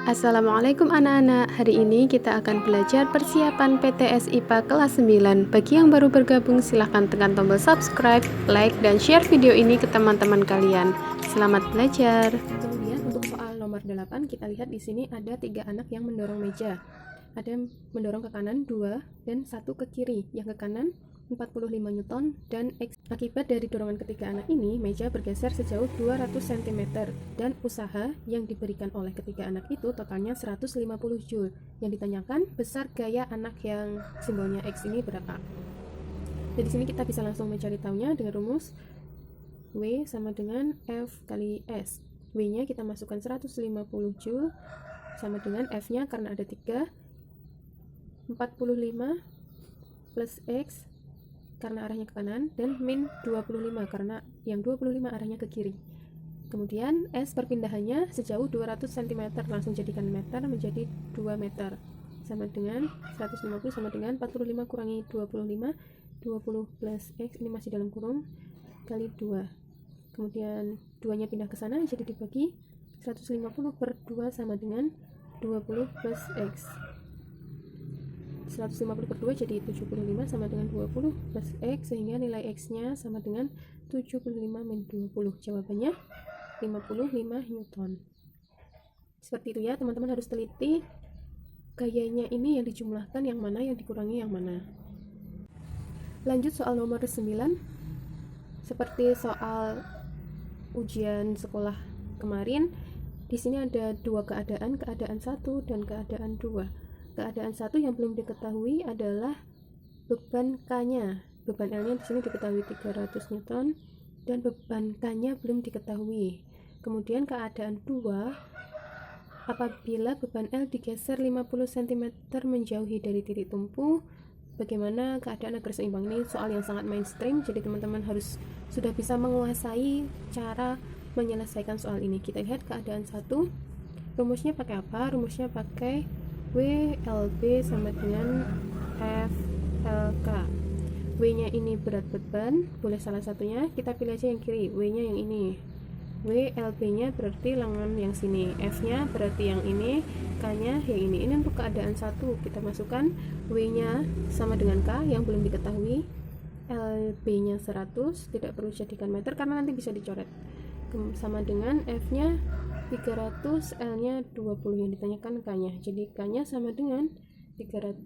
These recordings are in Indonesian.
Assalamualaikum anak-anak. Hari ini kita akan belajar persiapan PTS IPA kelas 9. Bagi yang baru bergabung silahkan tekan tombol subscribe, like, dan share video ini ke teman-teman kalian. Selamat belajar. Kemudian untuk soal nomor 8 kita lihat di sini ada 3 anak yang mendorong meja. Ada yang mendorong ke kanan 2 dan 1 ke kiri. Yang ke kanan 45 Newton dan X. Akibat dari dorongan ketiga anak ini, meja bergeser sejauh 200 cm dan usaha yang diberikan oleh ketiga anak itu totalnya 150 Joule. Yang ditanyakan besar gaya anak yang simbolnya X ini berapa. Jadi sini kita bisa langsung mencari tahunya dengan rumus W sama dengan F kali S. W-nya kita masukkan 150 Joule sama dengan F-nya karena ada 3, 45 plus X karena arahnya ke kanan, dan min 25 karena yang 25 arahnya ke kiri. Kemudian S perpindahannya sejauh 200 cm, langsung jadikan meter menjadi 2 meter, sama dengan 150 sama dengan 45 kurangi 25, 20 plus X, ini masih dalam kurung, kali 2. Kemudian 2 nya pindah ke sana, jadi dibagi 150 per 2 sama dengan 20 plus X. 150 per 2 jadi 75 sama dengan 20 plus X, sehingga nilai X nya sama dengan 75 min 20. Jawabannya 55 Newton. Seperti itu ya, teman-teman harus teliti gayanya ini yang dijumlahkan yang mana, yang dikurangi yang mana. Lanjut soal nomor 9. Seperti soal ujian sekolah kemarin, di sini ada dua keadaan 1 dan keadaan 2. Keadaan 1 yang belum diketahui adalah beban K-nya. Beban L-nya di sini diketahui 300 Newton dan beban K-nya belum diketahui. Kemudian keadaan 2, apabila beban L digeser 50 cm menjauhi dari titik tumpu, bagaimana keadaan agar seimbang? Ini soal yang sangat mainstream, jadi teman-teman harus sudah bisa menguasai cara menyelesaikan soal ini. Kita lihat keadaan 1. Rumusnya pakai apa? Rumusnya pakai WLB sama dengan FLK. W-nya ini berat beban, boleh salah satunya, kita pilih aja yang kiri. W-nya yang ini. WLB-nya berarti lengan yang sini, F-nya berarti yang ini, K-nya yang ini. Ini untuk keadaan 1, kita masukkan W-nya sama dengan K yang belum diketahui, LB-nya 100, tidak perlu jadikan meter karena nanti bisa dicoret, sama dengan F-nya 300, L-nya 20 yang ditanyakan K-nya. Jadi K-nya sama dengan 300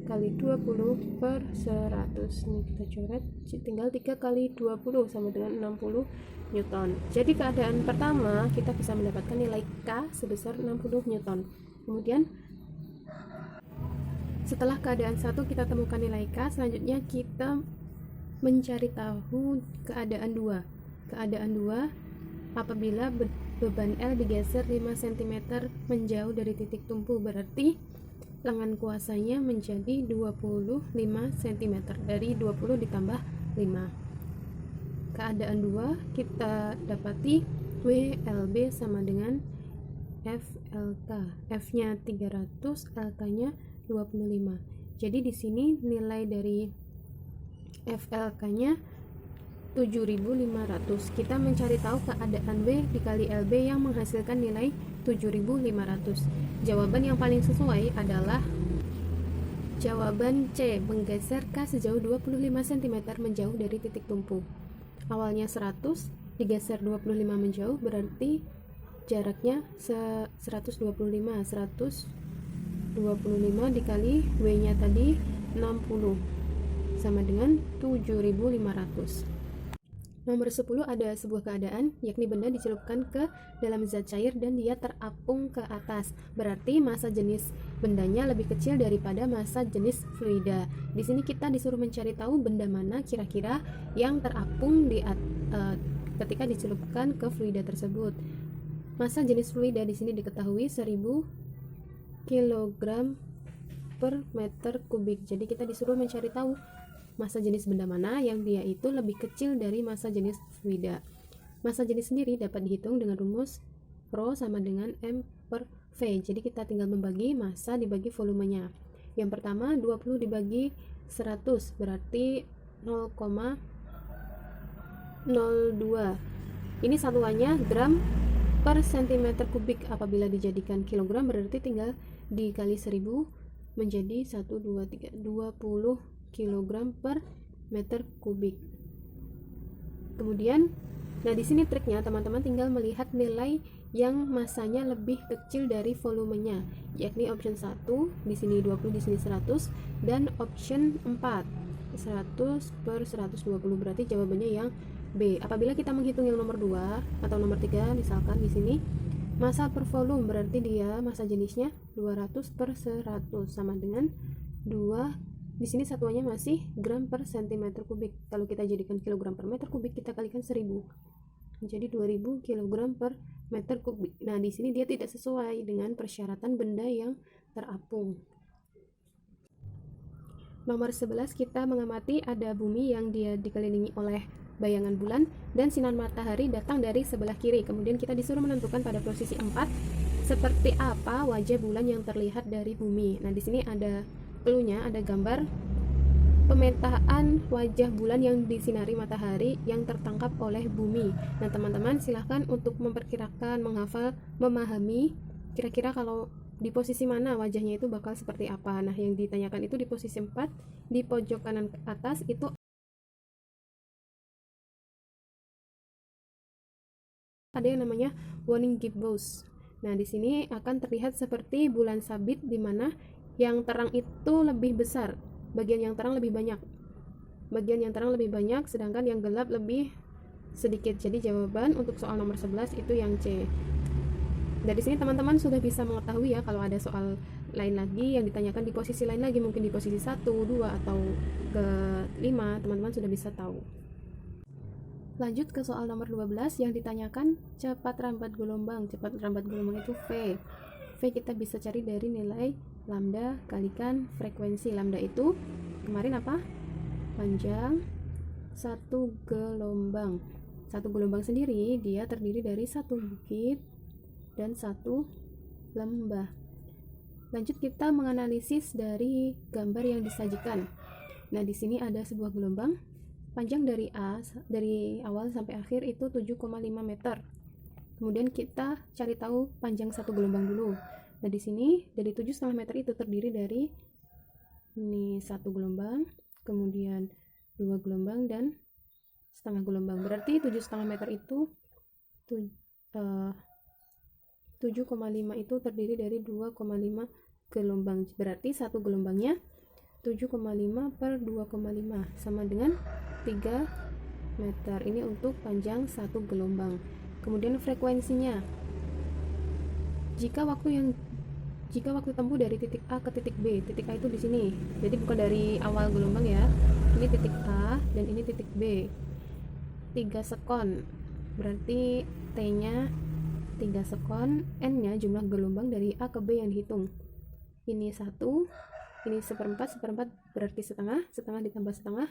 kali 20 per 100. Ini kita coret, tinggal 3 kali 20 sama dengan 60 Newton. Jadi keadaan pertama kita bisa mendapatkan nilai K sebesar 60 Newton. Kemudian setelah keadaan 1 kita temukan nilai K, selanjutnya kita mencari tahu keadaan 2. Keadaan 2, apabila beban L digeser 5 cm menjauh dari titik tumpu, berarti lengan kuasanya menjadi 25 cm. Dari 20 ditambah 5. Keadaan 2 kita dapati WLB sama dengan FLK. F-nya 300, LK-nya 25. Jadi di sini nilai dari FLK-nya 7.500. Kita mencari tahu keadaan W dikali LB yang menghasilkan nilai 7.500. Jawaban yang paling sesuai adalah jawaban C, menggeser K sejauh 25 cm menjauh dari titik tumpu. Awalnya 100, digeser 25 menjauh, berarti jaraknya 125. 125 dikali W-nya tadi 60 sama dengan 7.500. Nomor 10 ada sebuah keadaan, yakni benda dicelupkan ke dalam zat cair dan dia terapung ke atas. Berarti massa jenis bendanya lebih kecil daripada massa jenis fluida. Di sini kita disuruh mencari tahu benda mana kira-kira yang terapung ketika dicelupkan ke fluida tersebut. Massa jenis fluida di sini diketahui 1000 kg per meter kubik. Jadi kita disuruh mencari tahu massa jenis benda mana yang dia itu lebih kecil dari massa jenis fluida. Massa jenis sendiri dapat dihitung dengan rumus Rho sama dengan M per V. Jadi kita tinggal membagi massa dibagi volumenya. Yang pertama 20 dibagi 100 berarti 0,02. Ini satuannya gram per cm kubik. Apabila dijadikan kilogram berarti tinggal dikali 1000 menjadi 1, 2, 3, 20 kg per meter kubik. Kemudian, nah di sini triknya teman-teman tinggal melihat nilai yang masanya lebih kecil dari volumenya, yakni option 1, di sini 20, di sini 100, dan option 4, 100 per 120, berarti jawabannya yang B. Apabila kita menghitung yang nomor 2 atau nomor 3, misalkan di sini massa per volume, berarti dia massa jenisnya 200 per 100 sama dengan 2, di sini satuannya masih gram per cm kubik. Kalau kita jadikan kilogram per meter kubik, kita kalikan 1000 menjadi 2000 kg per meter kubik. Nah, di sini dia tidak sesuai dengan persyaratan benda yang terapung. Nomor 11, kita mengamati ada bumi yang dia dikelilingi oleh bayangan bulan dan sinar matahari datang dari sebelah kiri. Kemudian kita disuruh menentukan pada posisi 4 seperti apa wajah bulan yang terlihat dari bumi. Nah, di sini ada cluenya, ada gambar pemetaan wajah bulan yang disinari matahari yang tertangkap oleh bumi. Nah, teman-teman silahkan untuk memperkirakan, menghafal, memahami kira-kira kalau di posisi mana wajahnya itu bakal seperti apa. Nah, yang ditanyakan itu di posisi 4, di pojok kanan atas itu ada yang namanya warning gibbous. Nah, di sini akan terlihat seperti bulan sabit di mana yang terang itu lebih besar, bagian yang terang lebih banyak. Bagian yang terang lebih banyak sedangkan yang gelap lebih sedikit. Jadi jawaban untuk soal nomor 11 itu yang C. Dari sini teman-teman sudah bisa mengetahui ya kalau ada soal lain lagi yang ditanyakan di posisi lain lagi, mungkin di posisi 1, 2 atau ke 5, teman-teman sudah bisa tahu. Lanjut ke soal nomor 12 yang ditanyakan cepat rambat gelombang. Cepat rambat gelombang itu V. V kita bisa cari dari nilai lambda kalikan frekuensi. Lambda itu kemarin apa? Panjang satu gelombang. Satu gelombang sendiri dia terdiri dari satu bukit dan satu lembah. Lanjut kita menganalisis dari gambar yang disajikan. Nah, di sini ada sebuah gelombang panjang dari awal sampai akhir itu 7,5 meter. Kemudian kita cari tahu panjang satu gelombang dulu. Nah, di sini dari 7,5 meter itu terdiri dari ini satu gelombang, kemudian 2 gelombang dan setengah gelombang. Berarti 7,5 meter itu 7,5 itu terdiri dari 2,5 gelombang. Berarti satu gelombangnya 7,5 per 2,5 sama dengan 3 meter. Ini untuk panjang satu gelombang. Kemudian frekuensinya, jika waktu tempuh dari titik A ke titik B, titik A itu di sini, jadi bukan dari awal gelombang ya, ini titik A dan ini titik B, 3 sekon, berarti T nya 3 sekon, N nya jumlah gelombang dari A ke B yang dihitung. Ini 1, ini seperempat berarti setengah ditambah setengah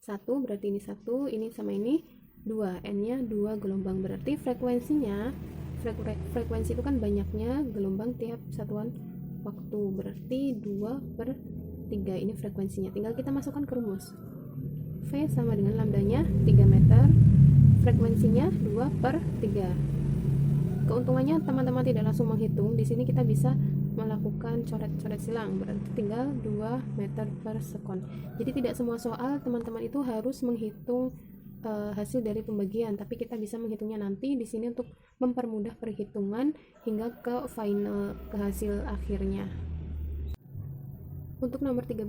1, berarti ini 1, ini sama ini 2, N nya 2 gelombang. Berarti frekuensinya, frekuensi itu kan banyaknya gelombang tiap satuan waktu, berarti 2 per 3 ini frekuensinya. Tinggal kita masukkan ke rumus. V sama dengan lambdanya 3 meter, frekuensinya 2 per 3. Keuntungannya teman-teman tidak langsung menghitung, di sini kita bisa melakukan coret-coret silang, berarti tinggal 2 meter per sekon. Jadi tidak semua soal teman-teman itu harus menghitung hasil dari pembagian, tapi kita bisa menghitungnya nanti di sini untuk mempermudah perhitungan hingga ke final, ke hasil akhirnya. Untuk nomor 13,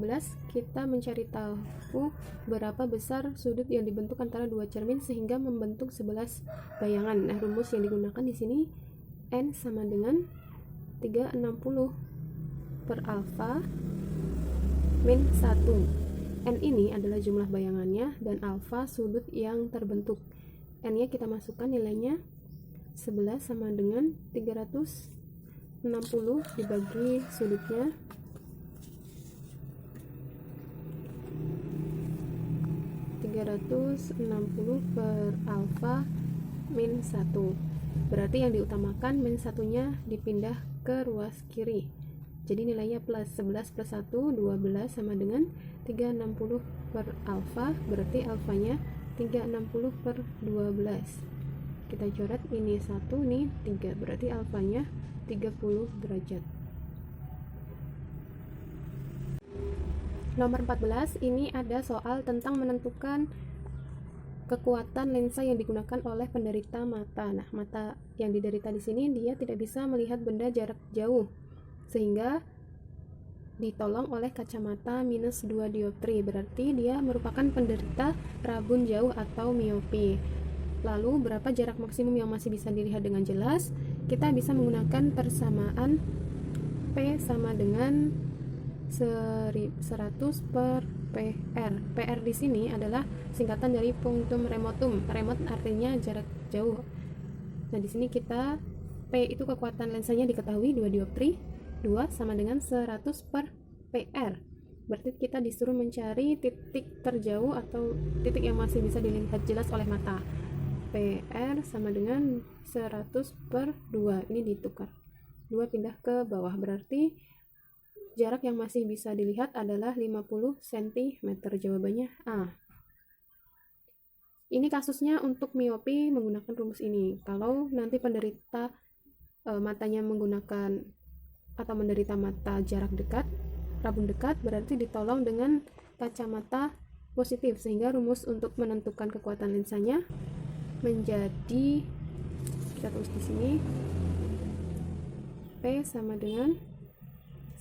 kita mencari tahu berapa besar sudut yang dibentuk antara dua cermin sehingga membentuk 11 bayangan. Nah, rumus yang digunakan di sini N sama dengan 360 per alfa min 1. N ini adalah jumlah bayangannya dan alfa sudut yang terbentuk. N nya kita masukkan nilainya 11 sama dengan 360 dibagi sudutnya 360 per alfa min 1. Berarti yang diutamakan min 1-nya dipindah ke ruas kiri. Jadi nilainya plus 11 plus 1, 12 sama dengan 360 per alfa, berarti alfanya 360 per 12. kita coret, ini 1, ini 3, berarti alfanya 30 derajat. Nomor 14, ini ada soal tentang menentukan kekuatan lensa yang digunakan oleh penderita mata. Nah, mata yang diderita di sini dia tidak bisa melihat benda jarak jauh, sehingga ditolong oleh kacamata minus 2 dioptri, berarti dia merupakan penderita rabun jauh atau miopi. Lalu berapa jarak maksimum yang masih bisa dilihat dengan jelas? Kita bisa menggunakan persamaan P sama dengan 100 per PR. PR di sini adalah singkatan dari punctum remotum. Remote artinya jarak jauh. Nah, di sini kita P itu kekuatan lensanya diketahui 2 dioptri. 2 sama dengan 100 per PR. Berarti kita disuruh mencari titik terjauh atau titik yang masih bisa dilihat jelas oleh mata. PR sama dengan 100 per 2. Ini ditukar. 2 pindah ke bawah, berarti jarak yang masih bisa dilihat adalah 50 cm. Jawabannya A. Ini kasusnya untuk miopi menggunakan rumus ini. Kalau nanti penderita matanya menggunakan atau menderita mata jarak dekat, rabun dekat, berarti ditolong dengan kacamata positif, sehingga rumus untuk menentukan kekuatan lensanya menjadi, kita tulis di sini, P sama dengan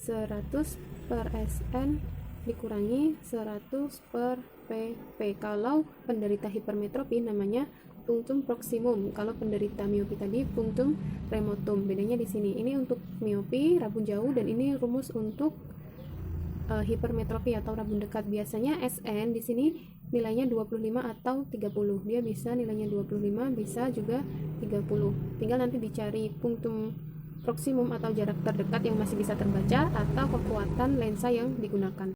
100 per SN dikurangi 100 per PP. Kalau penderita hipermetropi namanya punctum proximum, kalau penderita miopi tadi punctum remotum. Bedanya di sini. Ini untuk miopi rabun jauh dan ini rumus untuk hipermetropi atau rabun dekat. Biasanya SN di sini nilainya 25 atau 30. Dia bisa nilainya 25, bisa juga 30. Tinggal nanti dicari punctum proximum atau jarak terdekat yang masih bisa terbaca atau kekuatan lensa yang digunakan.